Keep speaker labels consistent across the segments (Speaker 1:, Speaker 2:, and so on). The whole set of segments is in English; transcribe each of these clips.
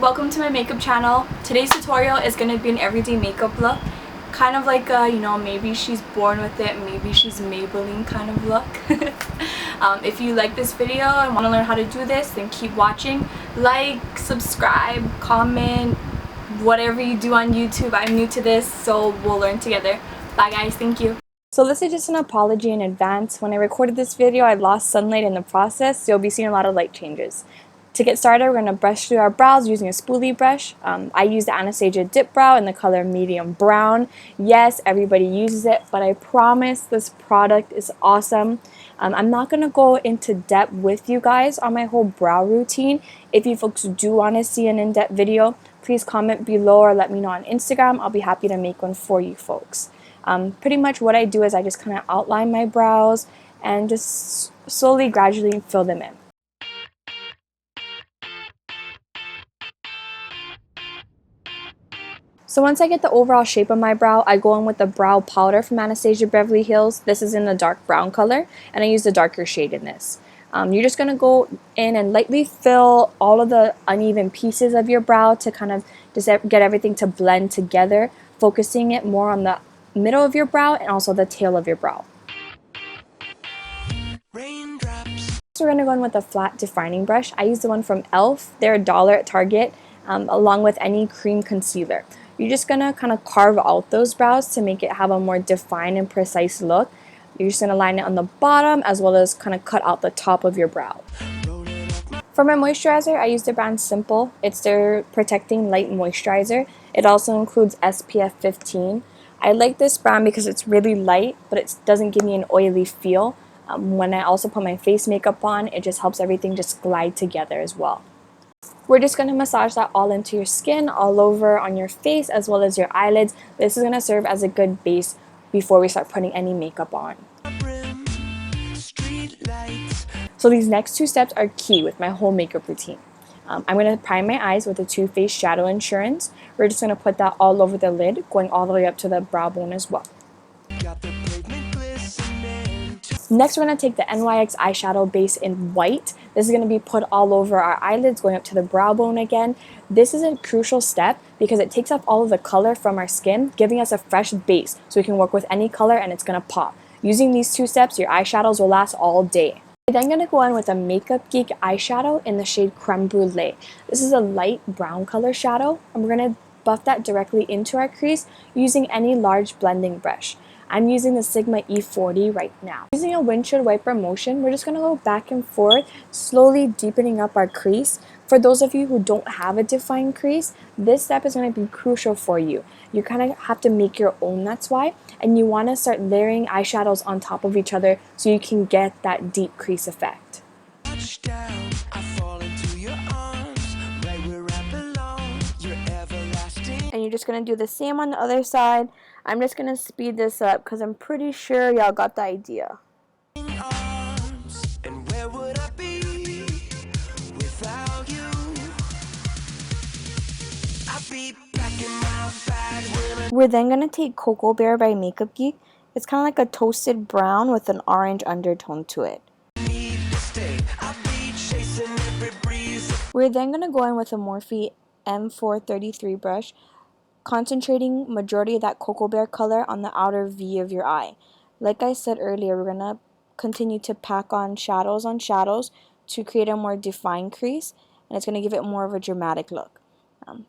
Speaker 1: welcome to my makeup channel. Today's tutorial is going to be an everyday makeup look. Kind of like a, maybe she's born with it, maybe she's Maybelline kind of look. If you like this video and want to learn how to do this, then keep watching. Like, subscribe, comment, whatever you do on YouTube. I'm new to this, so we'll learn together. Bye guys, thank you. So this is just an apology in advance. When I recorded this video, I lost sunlight in the process, so you'll be seeing a lot of light changes. To get started, we're going to brush through our brows using a spoolie brush. I use the Anastasia Dip Brow in the color medium brown. Yes, everybody uses it, but I promise this product is awesome. I'm not going to go into depth with you guys on my whole brow routine. If you folks do want to see an in-depth video, please comment below or let me know on Instagram. I'll be happy to make one for you folks. Pretty much what I do is I just kind of outline my brows and just slowly, gradually fill them in. So once I get the overall shape of my brow, I go in with the brow powder from Anastasia Beverly Hills. This is in the dark brown color, and I use the darker shade in this. You're just going to go in and lightly fill all of the uneven pieces of your brow to kind of just get everything to blend together, focusing it more on the middle of your brow and also the tail of your brow. So we're going to go in with a flat defining brush. I use the one from e.l.f. They're $1 at Target, along with any cream concealer. You're just going to kind of carve out those brows to make it have a more defined and precise look. You're just going to line it on the bottom as well as kind of cut out the top of your brow. For my moisturizer, I use the brand Simple. It's their Protecting Light Moisturizer. It also includes SPF 15. I like this brand because it's really light, but it doesn't give me an oily feel. When I also put my face makeup on, it just helps everything just glide together as well. We're just going to massage that all into your skin, all over on your face as well as your eyelids. This is going to serve as a good base before we start putting any makeup on. So these next two steps are key with my whole makeup routine. I'm going to prime my eyes with the Too Faced Shadow Insurance. We're just going to put that all over the lid, going all the way up to the brow bone as well. Next, we're going to take the NYX eyeshadow base in white. This is going to be put all over our eyelids, going up to the brow bone again. This is a crucial step because it takes off all of the color from our skin, giving us a fresh base so we can work with any color and it's going to pop. Using these two steps, your eyeshadows will last all day. I'm then going to go in with a Makeupgeek eyeshadow in the shade Creme Brulee. This is a light brown color shadow, and we're going to buff that directly into our crease using any large blending brush. I'm using the Sigma E40 right now. Using a windshield wiper motion, we're just going to go back and forth, slowly deepening up our crease. For those of you who don't have a defined crease, this step is going to be crucial for you. You kind of have to make your own, that's why. And you want to start layering eyeshadows on top of each other so you can get that deep crease effect. And you're just going to do the same on the other side. I'm just going to speed this up because I'm pretty sure y'all got the idea. We're then going to take Cocoa Bear by Makeupgeek. It's kind of like a toasted brown with an orange undertone to it. We're then going to go in with a Morphe M433 brush, concentrating majority of that Cocoa Bear color on the outer V of your eye. Like I said earlier, we're going to continue to pack on shadows to create a more defined crease, and it's going to give it more of a dramatic look.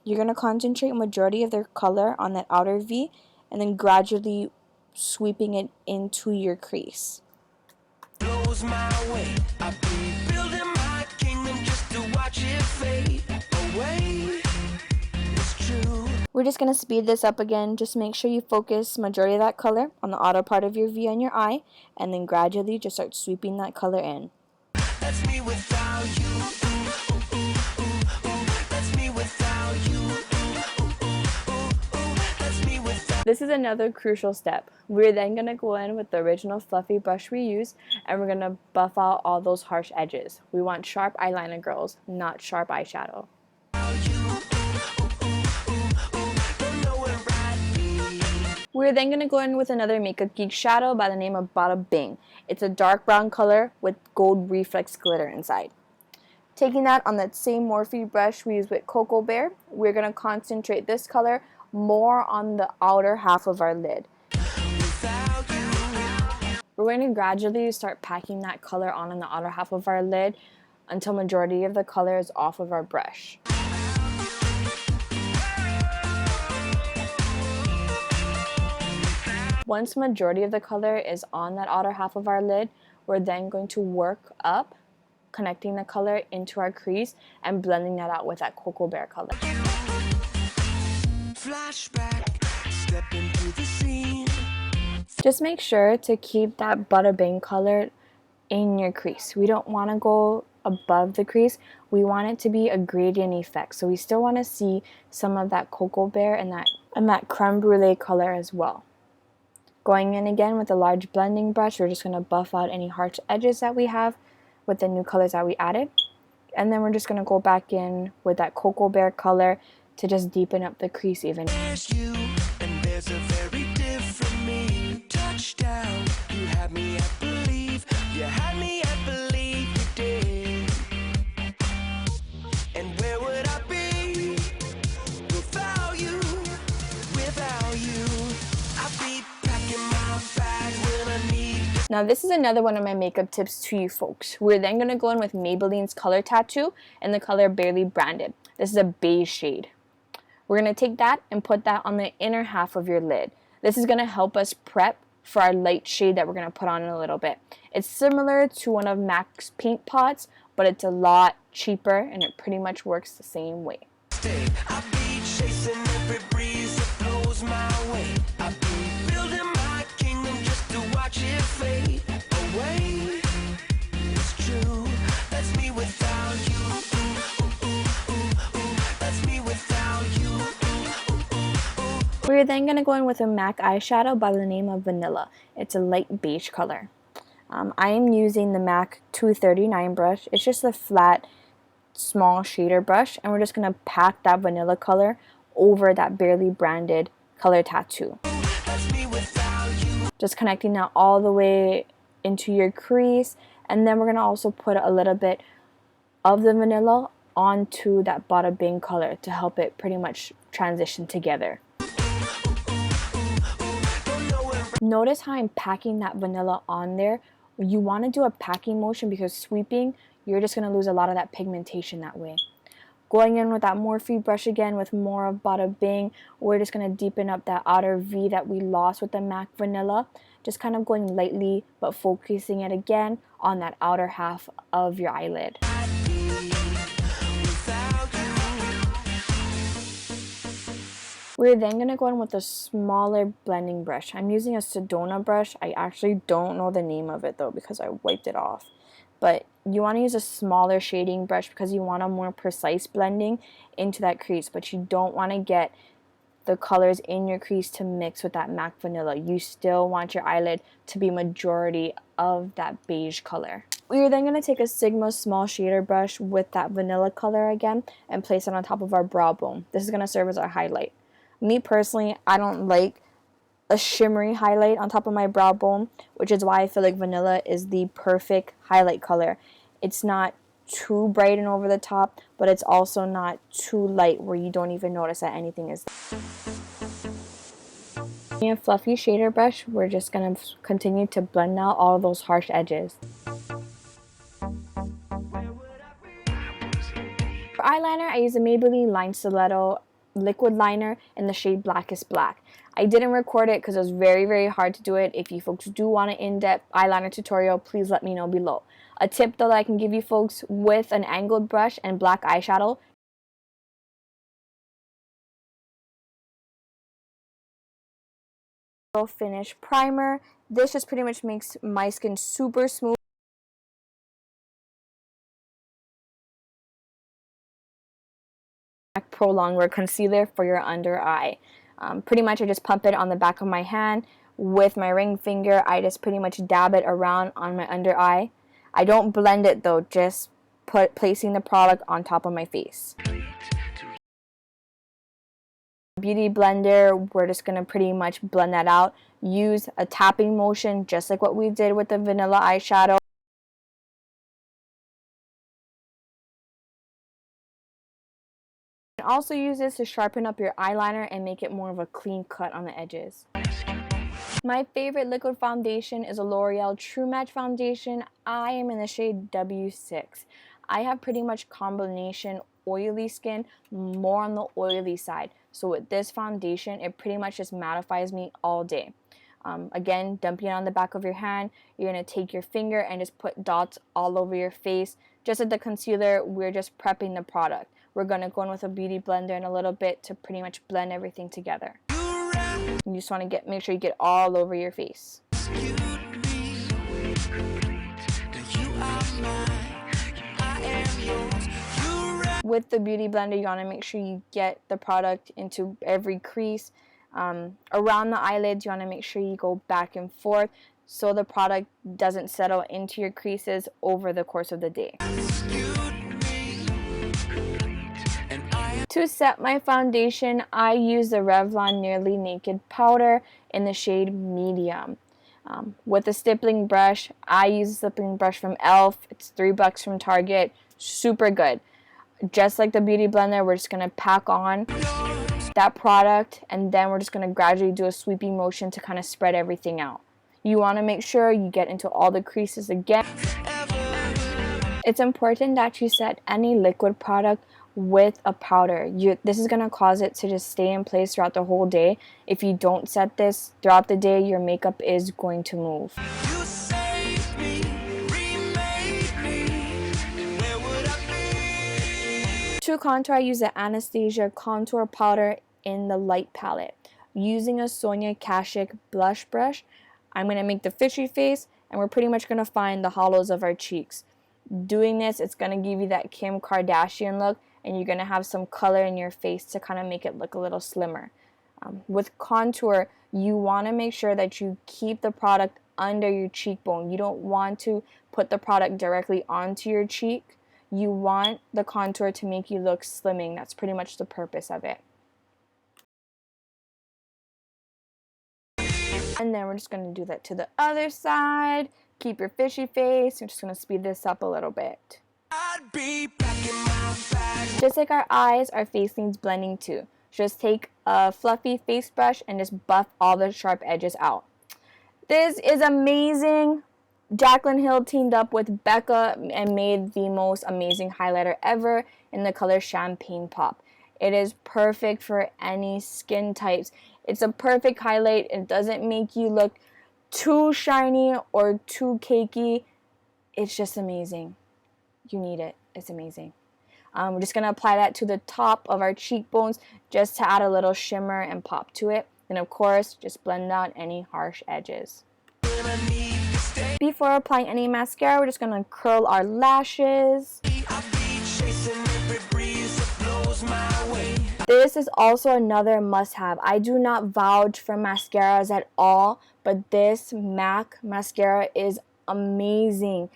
Speaker 1: You're going to concentrate majority of their color on that outer V and then gradually sweeping it into your crease. We're just going to speed this up again. Just make sure you focus majority of that color on the outer part of your V on your eye, and then gradually just start sweeping that color in. That's me without you. This is another crucial step. We're then going to go in with the original fluffy brush we used, and we're going to buff out all those harsh edges. We want sharp eyeliner, girls, not sharp eyeshadow. We're then going to go in with another Makeupgeek shadow by the name of Bada. It's a dark brown color with gold reflex glitter inside. Taking that on that same Morphe brush we used with Cocoa Bear, we're going to concentrate this color more on the outer half of our lid. We're going to gradually start packing that color on the outer half of our lid until majority of the color is off of our brush. Once majority of the color is on that outer half of our lid, we're then going to work up, connecting the color into our crease and blending that out with that Cocoa Bear color. Flashback, step into the scene. Just make sure to keep that Bada Bing color in your crease. We don't want to go above the crease. We want it to be a gradient effect. So we still want to see some of that Cocoa Bear and that creme brulee color as well. Going in again with a large blending brush, we're just going to buff out any harsh edges that we have with the new colors that we added. And then we're just going to go back in with that Cocoa Bear color to just deepen up the crease even. There's you, and there's a very different me. Touchdown, you had me at believe, you had me at believe you did. And where would I be without you, without you? I'd be packing my bag when I need. Now this is another one of my makeup tips to you folks. We're then going to go in with Maybelline's Color Tattoo in the color Barely Branded. This is a beige shade. We're going to take that and put that on the inner half of your lid. This is going to help us prep for our light shade that we're going to put on in a little bit. It's similar to one of MAC's paint pots, but it's a lot cheaper and it pretty much works the same way. I'll be chasing every breeze that blows my way. I'll be building my kingdom just to watch it fade away. It's true, that's me without you. That's me without you. We're then going to go in with a MAC eyeshadow by the name of Vanilla. It's a light beige color. I am using the MAC 239 brush. It's just a flat, small shader brush, and we're just going to pack that vanilla color over that Barely Branded Color Tattoo. Just connecting that all the way into your crease, and then we're going to also put a little bit of the vanilla onto that Bada Bing color to help it pretty much transition together. Notice how I'm packing that vanilla on there. You want to do a packing motion because sweeping, you're just going to lose a lot of that pigmentation that way. Going in with that Morphe brush again with more of Bada Bing, we're just going to deepen up that outer V that we lost with the MAC Vanilla. Just kind of going lightly but focusing it again on that outer half of your eyelid. We're then going to go in with a smaller blending brush. I'm using a Sedona brush. I actually don't know the name of it though because I wiped it off. But you want to use a smaller shading brush because you want a more precise blending into that crease. But you don't want to get the colors in your crease to mix with that MAC Vanilla. You still want your eyelid to be majority of that beige color. We're then going to take a Sigma small shader brush with that vanilla color again and place it on top of our brow bone. This is going to serve as our highlight. Me personally, I don't like a shimmery highlight on top of my brow bone, which is why I feel like vanilla is the perfect highlight color. It's not too bright and over the top, but it's also not too light where you don't even notice that anything is there. In a fluffy shader brush, we're just going to continue to blend out all of those harsh edges. For eyeliner, I use a Maybelline Line Stiletto liquid liner in the shade Blackest Black. I didn't record it because it was very hard to do it. If you folks do want an in-depth eyeliner tutorial, please let me know below. A tip though that I can give you folks with an angled brush and black eyeshadow, finish primer. This just pretty much makes my skin super smooth. Prolong or concealer for your under eye. Pretty much I just pump it on the back of my hand with my ring finger. I just pretty much dab it around on my under eye. I don't blend it though, just placing the product on top of my face. Beauty blender, we're just going to pretty much blend that out. Use a tapping motion just like what we did with the vanilla eyeshadow. also use this to sharpen up your eyeliner and make it more of a clean cut on the edges. My favorite liquid foundation is a L'Oreal True Match foundation. I am in the shade W6. I have pretty much combination oily skin, more on the oily side. So with this foundation, it pretty much just mattifies me all day. Again, dumping it on the back of your hand, you're going to take your finger and just put dots all over your face. Just like the concealer, we're just prepping the product. We're going to go in with a beauty blender in a little bit to pretty much blend everything together. You just want to make sure you get all over your face. With the beauty blender, you want to make sure you get the product into every crease. Around the eyelids, you want to make sure you go back and forth so the product doesn't settle into your creases over the course of the day. To set my foundation, I use the Revlon Nearly Naked powder in the shade medium. With a stippling brush, I use a stippling brush from e.l.f. It's $3 from Target. Super good. Just like the beauty blender, we're just going to pack on that product, and then we're just going to gradually do a sweeping motion to kind of spread everything out. You want to make sure you get into all the creases again. It's important that you set any liquid product with a powder. This is going to cause it to just stay in place throughout the whole day. If you don't set this throughout the day, your makeup is going to move. To contour, I use the Anastasia contour powder in the light palette. Using a Sonia Kashuk blush brush, I'm going to make the fishy face, and we're pretty much going to find the hollows of our cheeks. Doing this, it's going to give you that Kim Kardashian look, and you're going to have some color in your face to kind of make it look a little slimmer. With contour, you want to make sure that you keep the product under your cheekbone. You don't want to put the product directly onto your cheek. You want the contour to make you look slimming. That's pretty much the purpose of it. And then we're just going to do that to the other side. Keep your fishy face. We're just going to speed this up a little bit. Just like our eyes, our face needs blending too. Just take a fluffy face brush and just buff all the sharp edges out. This is amazing. Jaclyn Hill teamed up with BECCA and made the most amazing highlighter ever in the color Champagne Pop. It is perfect for any skin types. It's a perfect highlight. It doesn't make you look too shiny or too cakey. It's just amazing. You need it. It's amazing. We're just going to apply that to the top of our cheekbones just to add a little shimmer and pop to it. And of course, just blend out any harsh edges. Before applying any mascara, we're just going to curl our lashes. This is also another must-have. I do not vouch for mascaras at all, but this MAC mascara is amazing.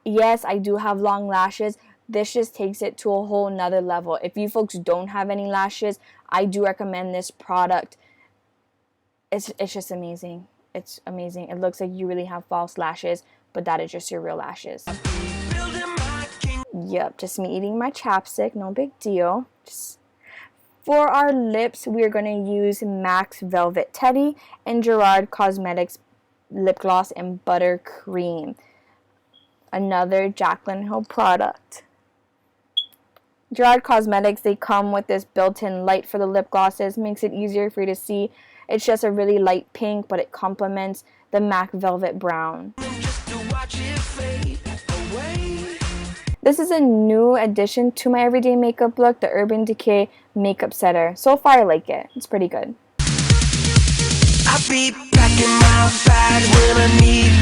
Speaker 1: Yes, I do have long lashes. This just takes it to a whole nother level. If you folks don't have any lashes, I do recommend this product. It's just amazing. It's amazing. It looks like you really have false lashes, but that is just your real lashes. Yep, just me eating my chapstick. No big deal. For our lips, we are going to use MAC's Velvet Teddy and Gerard Cosmetics Lip Gloss in Buttercream. Another Jaclyn Hill product. Gerard Cosmetics, they come with this built-in light for the lip glosses. Makes it easier for you to see. It's just a really light pink, but it complements the MAC Velvet Brown. This is a new addition to my everyday makeup look, the Urban Decay Makeup Setter. So far, I like it. It's pretty good. I be back in my bag when I need